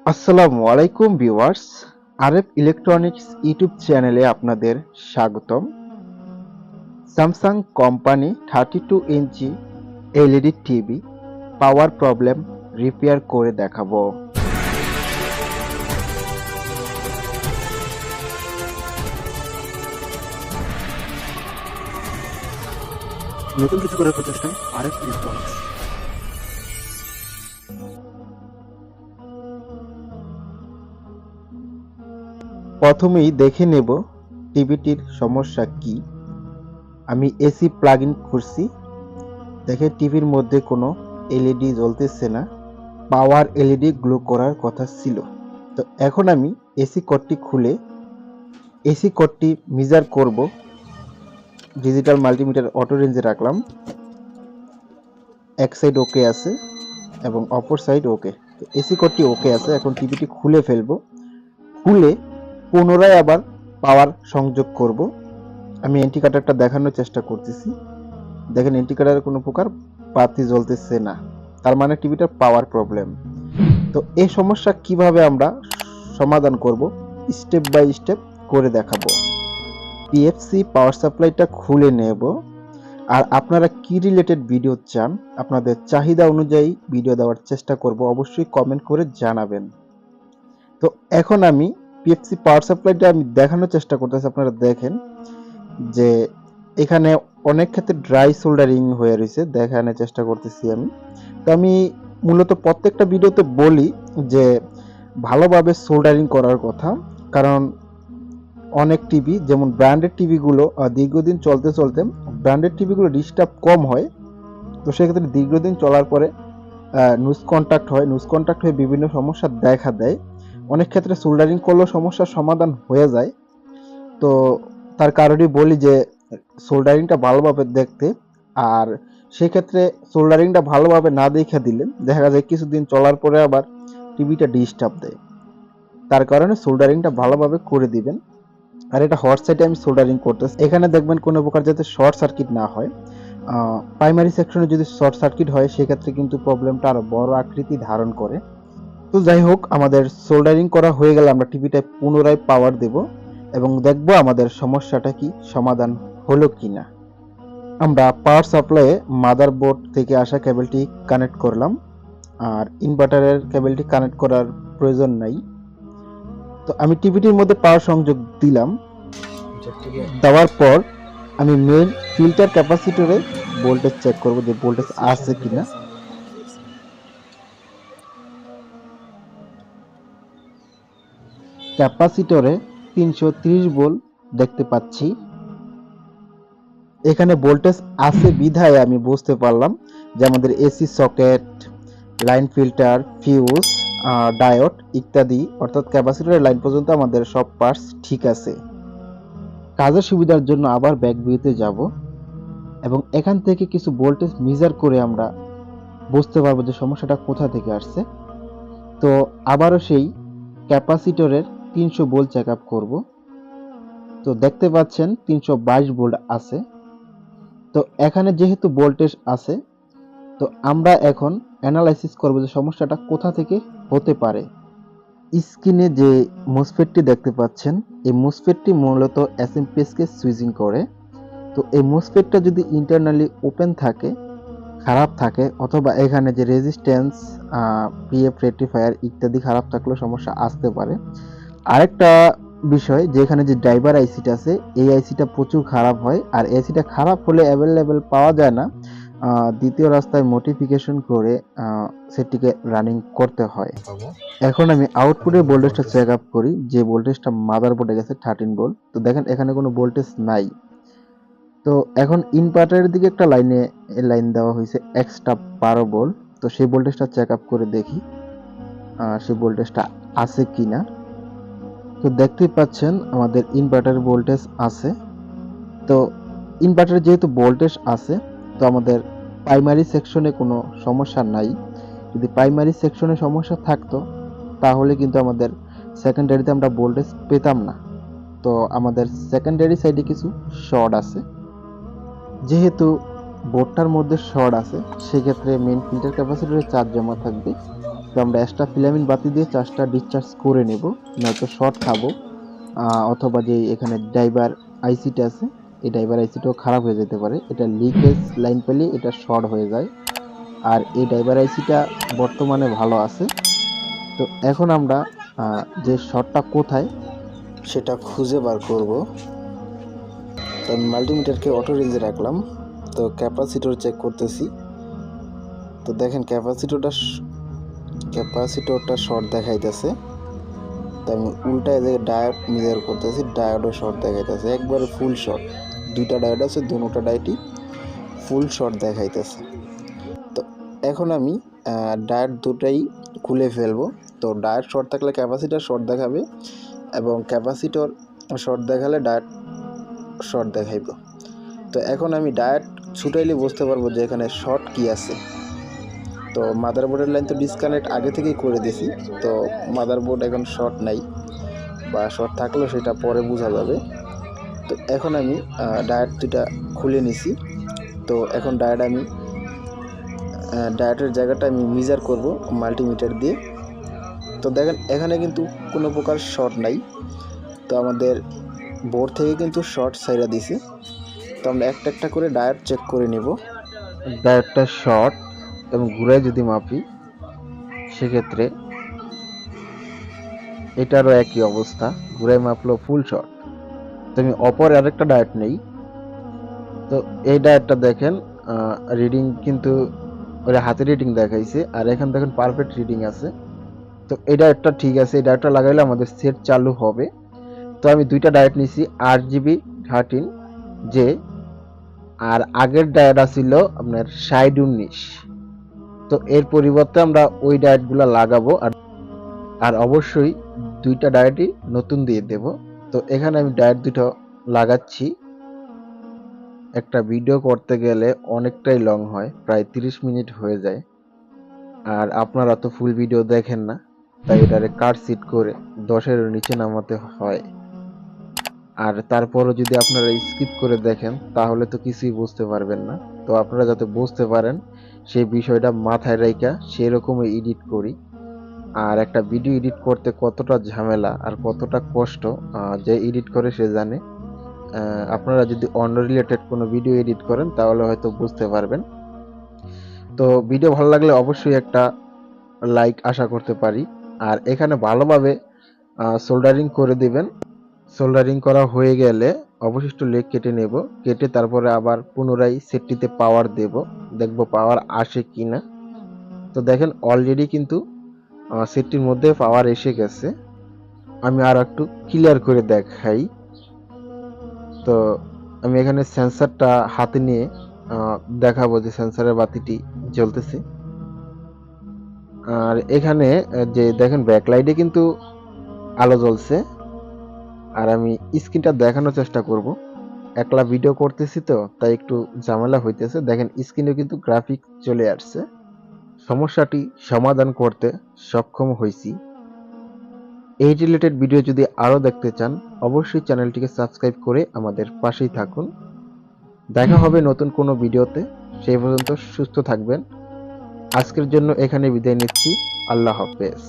আসসালামু আলাইকুম viewers, RF electronics YouTube চ্যানেলে আপনাদের স্বাগতম। Samsung company 32 inch LED TV power problem repair করে দেখাবো। নতুন কিছু করার প্রচেষ্টায় আরএফ ইলেকট্রনিক্স। প্রথমেই দেখে নেব টিভিটির সমস্যা কি। আমি এসি প্লাগ ইন করছি, দেখে টিভির মধ্যে কোনো এলইডি জ্বলতেছে না। পাওয়ার এলইডি গ্লো করার কথা ছিল। তো এখন আমি এসি কোডটি খুলে এসি কোডটি মেজার করব। ডিজিটাল মাল্টিমিটার অটো রেঞ্জে রাখলাম, এক সাইড ওকে আছে এবং অপর সাইড ওকে। এসি কোডটি ওকে আছে। এখন টিভিটি খুলে ফেলবো, খুলে পুনরায় আবার পাওয়ার সংযোগ করব। আমি ইন্ডিকেটরটা দেখানোর চেষ্টা করতেছি। দেখেন ইন্ডিকেটরে কোনো প্রকার বাতি জ্বলতেছে না, তার মানে টিভিটার পাওয়ার প্রবলেম। তো এই সমস্যা কিভাবে আমরা সমাধান করব স্টেপ বাই স্টেপ করে দেখাবো। পিএফসি পাওয়ার সাপ্লাইটা খুলে নেব। আর আপনারা কি রিলেটেড ভিডিও চান, আপনাদের চাহিদা অনুযায়ী ভিডিও দেওয়ার চেষ্টা করব, অবশ্যই কমেন্ট করে জানাবেন। তো এখন আমি পিএফসি পাওয়ার সাপ্লাইটা আমি দেখানোর চেষ্টা করতেছি। আপনারা দেখেন যে এখানে অনেক ক্ষেত্রে ড্রাই সোল্ডারিং হয়ে রয়েছে, দেখানোর চেষ্টা করতেছি আমি। তো আমি মূলত প্রত্যেকটা ভিডিওতে বলি যে ভালোভাবে সোল্ডারিং করার কথা, কারণ অনেক টিভি যেমন ব্র্যান্ডেড টিভিগুলো দীর্ঘদিন চলতে চলতে ব্র্যান্ডেড টিভিগুলো ডিস্টার্ব কম হয়। তো সেক্ষেত্রে দীর্ঘদিন চলার পরে নুজ কন্ট্যাক্ট হয়, নুজ কন্ট্যাক্ট হয়ে বিভিন্ন সমস্যা দেখা দেয়। অনেক ক্ষেত্রে সোল্ডারিং করলেও সমস্যার সমাধান হয়ে যায়। তো তার কারণেই বলি যে সোল্ডারিংটা ভালোভাবে দেখতে। আর সেক্ষেত্রে সোল্ডারিংটা ভালোভাবে না দেখে দিলে দেখা যায় কিছুদিন চলার পরে আবার টিভিটা ডিস্টার্ব দেয়। তার কারণে সোল্ডারিংটা ভালোভাবে করে দিবেন। আর এটা হট সাইডে আমি সোল্ডারিং করতেছি। এখানে দেখবেন কোনো প্রকার যাতে শর্ট সার্কিট না হয়। প্রাইমারি সেকশনে যদি শর্ট সার্কিট হয় সেক্ষেত্রে কিন্তু প্রবলেমটা আরো বড় আকৃতি ধারণ করে। তো যাই হোক, আমাদের সোল্ডারিং করা হয়ে গেলে আমরা টিভিটায় পুনরায় পাওয়ার দেব এবং দেখব আমাদের সমস্যাটা কি সমাধান হলো কিনা। আমরা পাওয়ার সাপ্লাইয়ে মাদারবোর্ড থেকে আসা কেবলটি কানেক্ট করলাম, আর ইনভার্টারের কেবলটি কানেক্ট করার প্রয়োজন নাই। তো আমি টিভিটির মধ্যে পাওয়ার সংযোগ দিলাম। দেওয়ার পর আমি মেইন ফিল্টার ক্যাপাসিটরে ভোল্টেজ চেক করব যে ভোল্টেজ আছে কিনা। ক্যাপাসিটরে 330 ভোল্ট দেখতে পাচ্ছি। এখানে ভোল্টেজ আছে বিধায় আমি বুঝতে পারলাম যে আমাদের AC socket, line filter, fuse, diode ইত্যাদি অর্থাৎ ক্যাপাসিটরের লাইন পর্যন্ত আমাদের সব পার্টস ঠিক আছে। কাজের সুবিধার জন্য আবার ব্যাক ভিউতে যাব এবং এখান থেকে কিছু ভোল্টেজ মেজার করে আমরা বুঝতে পারবো যে সমস্যাটা কোথা থেকে আসছে। তো আবারও সেই ক্যাপাসিটরের 300 ভোল্ট চেক আপ করবো। তো দেখতে পাচ্ছেন 322 ভোল্ট আছে। তো এখানে যেহেতু ভোল্টেজ আছে, তো আমরা এখন অ্যানালাইসিস করব যে সমস্যাটা কোথা থেকে হতে পারে। স্ক্রিনে যে মসফেটটি দেখতে পাচ্ছেন, এই মসফেটটি মূলত এসএমপিএস কে সুইচিং করে। তো এই মসফেটটা যদি ইন্টারনালি ওপেন থাকে, খারাপ থাকে, অথবা এখানে যে রেজিস্ট্যান্স, পিএফ রেকটিফায়ার ইত্যাদি খারাপ থাকলেও সমস্যা আসতে পারে। আরেকটা বিষয়, যেখানে যে ড্রাইভার আইসিটা আছে, এই আইসিটা প্রচুর খারাপ হয়, আর এসিটা খারাপ হলে অ্যাভেলেবেল পাওয়া যায় না। দ্বিতীয় রাস্তায় মডিফিকেশন করে সেটিকে রানিং করতে হয়। এখন আমি আউটপুটের ভোল্টেজটা চেক আপ করি, যে ভোল্টেজটা মাদারবোর্ডে গেছে 13 ভোল্ট। তো দেখেন এখানে কোনো ভোল্টেজ নাই। তো এখন ইনভার্টারের দিকে একটা লাইন দেওয়া হয়েছে এক্সট্রা 12 ভোল্ট। তো সেই ভোল্টেজটা চেক আপ করে দেখি সেই ভোল্টেজটা আছে কিনা। তো দেখতেই পাচ্ছেন আমাদের ইনভার্টারের ভোল্টেজ আছে। তো ইনভার্টারে যেহেতু ভোল্টেজ আছে, তো আমাদের প্রাইমারি সেকশনে কোনো সমস্যা নাই। যদি প্রাইমারি সেকশনে সমস্যা থাকতো তাহলে কিন্তু আমাদের সেকেন্ডারিতে আমরা ভোল্টেজ পেতাম না। তো আমাদের সেকেন্ডারি সাইডে কিছু শর্ট আছে। যেহেতু বোর্ডটার মধ্যে শর্ট আছে, সেক্ষেত্রে মেইন ফিল্টার ক্যাপাসিটরে চার্জ জমা থাকবে। তো আমরা এক্সট্রা ফিলামেন্ট বাতি দিয়ে চার্জটা ডিসচার্জ করে নেব, নয়তো শর্ট খাবো। অথবা যে এখানে ড্রাইভার আইসিটা আছে, এই ড্রাইভার আইসিটাও খারাপ হয়ে যেতে পারে। এটা লিকেজ লাইন পেলে এটা শর্ট হয়ে যায়। আর এই ড্রাইভার আইসিটা বর্তমানে ভালো আছে। তো এখন আমরা যে শর্টটা কোথায় সেটা খুঁজে বার করব। তো আমি মাল্টিমিটারকে অটো রেঞ্জে রাখলাম। তো ক্যাপাসিটর চেক করতেছি। তো দেখেন ক্যাপাসিটরটা শর্ট দেখাইতেছে। তো আমি উল্টা এদিকে ডায়োড মেজার করতেছি, ডায়োডও শর্ট দেখাইতেছে, একবারে ফুল শর্ট। দুইটা ডায়োড আছে, দুটো ডায়োডই ফুল শর্ট দেখাইতেছে। তো এখন আমি ডায়োড দুটাই খুলে ফেলবো। তো ডায়োড শর্ট থাকলে ক্যাপাসিটর শর্ট দেখাবে, এবং ক্যাপাসিটর শর্ট দেখালে ডায়োড শর্ট দেখাইব। তো এখন আমি ডায়োড ছুটাইলে বুঝতে পারবো যে এখানে শর্ট কি আছে। তো মাদারবোর্ডের লাইন তো ডিসকানেক্ট আগে থেকেই করে দিছি। তো মাদারবোর্ড এখন শর্ট নাই, বা শর্ট থাকলেও সেটা পরে বোঝা যাবে। তো এখন আমি ডায়োড দুটা খুলে নিছি। তো এখন ডায়োডের জায়গাটা আমি মেজার করব মাল্টিমিটার দিয়ে। তো দেখেন এখানে কিন্তু কোনো প্রকার শর্ট নাই। তো আমাদের বোর্ড থেকে কিন্তু শর্ট সাইরা দিছে। তো আমরা একটা একটা করে ডায়োড চেক করে নেব। ডায়োডটা শর্ট, এবং ঘুরায় যদি মাপি সেক্ষেত্রে এটারও একই অবস্থা, ঘুরায় মাপলো ফুল শর্ট। তো আমি অপর আরেকটা ডায়োড নেই। তো এই ডায়োডটা দেখেন রিডিং কিন্তু ওরা হাতে রিডিং দেখাইছে, আর এখান দেখেন পারফেক্ট রিডিং আছে। তো এই ডায়োডটা ঠিক আছে, এই ডায়োডটা লাগাইলে আমাদের সেট চালু হবে। তো আমি দুইটা ডায়োড নিছি, RGB 13 যে, আর আগের ডায়োড ছিল আপনার 19। তো এর পরিবর্তে আমরা ওই ডায়োডগুলো লাগাবো, আর অবশ্যই দুইটা ডায়োডই নতুন দিয়ে দেব। তো এখানে আমি ডায়োড দুটো লাগাচ্ছি। একটা ভিডিও করতে গেলে অনেকটাই লং হয়, প্রায় 30 মিনিট হয়ে যায়। আর আপনারা তো ফুল ভিডিও দেখেন না, তাই এটারে কাট সিট করে 10-এর নিচে নামাতে হয়। আর তারপরও যদি আপনারা স্কিপ করে দেখেন তাহলে তো কিছুই বুঝতে পারবেন না। তো আপনারা যাতে বুঝতে পারেন সেই বিষয়টা মাথায় রাইখা সেরকমই এডিট করি। আর একটা ভিডিও এডিট করতে কতটা ঝামেলা আর কতটা কষ্ট যে এডিট করে সে জানে। আপনারা যদি অন্য রিলেটেড কোনো ভিডিও এডিট করেন তাহলে হয়তো বুঝতে পারবেন। তো ভিডিও ভালো লাগলে অবশ্যই একটা লাইক আশা করতে পারি। আর এখানে ভালোভাবে সোল্ডারিং করে দিবেন। সোল্ডারিং করা হয়ে গেলে অবশিষ্ট লেগ কেটে নেব, কেটে তারপরে আবার পুনরায় সেটটিতে পাওয়ার দেব, দেখব পাওয়ার আসে কিনা। তো দেখেন অলরেডি কিন্তু সেটটির মধ্যে পাওয়ার এসে গেছে। আমি আর একটু ক্লিয়ার করে দেখাই। তো আমি এখানে সেন্সরটা হাতে নিয়ে দেখাবো যে সেন্সরের বাতিটি জ্বলতেছে। আর এখানে যে দেখেন ব্যাকলাইটে কিন্তু আলো জ্বলছে। আর আমি স্ক্রিনটা দেখানোর চেষ্টা করব, একলা ভিডিও করতেছি তো তাই একটু ঝামেলা হইতেছে। দেখেন স্ক্রিনে কিন্তু গ্রাফিক চলে আসছে। সমস্যাটি সমাধান করতে সক্ষম হয়েছি। এই রিলেটেড ভিডিও যদি আরও দেখতে চান অবশ্যই চ্যানেলটিকে সাবস্ক্রাইব করে আমাদের পাশেই থাকুন। দেখা হবে নতুন কোনো ভিডিওতে, সেই পর্যন্ত সুস্থ থাকবেন। আজকের জন্য এখানে বিদায় নিচ্ছি। আল্লাহ হাফেজ।